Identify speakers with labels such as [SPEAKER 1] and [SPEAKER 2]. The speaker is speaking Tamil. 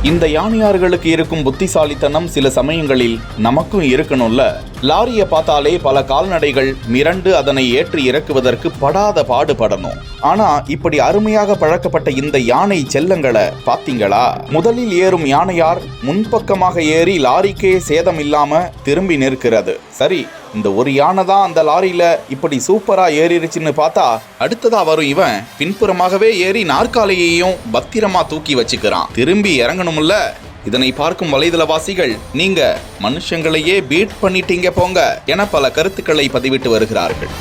[SPEAKER 1] இந்த யானையார்களுக்கு இருக்கும் புத்திசாலித்தனம் சில சமயங்களில் நமக்கும் இருக்கணும்ல. லாரியை பார்த்தாலே பல கால்நடைகள் மிரண்டு அதனை ஏற்றி இறக்குவதற்கு படாத பாடுபடணும். ஆனா இப்படி அருமையாக பழக்கப்பட்ட இந்த யானை செல்லங்களை பாத்தீங்களா? முதலில் ஏறும் யானையார் முன்பக்கமாக ஏறி லாரிக்கே சேதம் இல்லாம திரும்பி நிற்கிறது. சரி, இந்த ஒரு யானை தான் அந்த லாரியில இப்படி சூப்பரா ஏறிடுச்சுன்னு பார்த்தா, அடுத்ததா வரும் இவன் பின்புறமாகவே ஏறி நாற்காலியையும் பத்திரமா தூக்கி வச்சுக்கிறான். திரும்பி இறங்கணும்ல. இதனை பார்க்கும் வலைதளவாசிகள், நீங்க மனுஷங்களையே பீட் பண்ணிட்டீங்க போங்க என பல கருத்துக்களை பதிவிட்டு வருகிறார்கள்.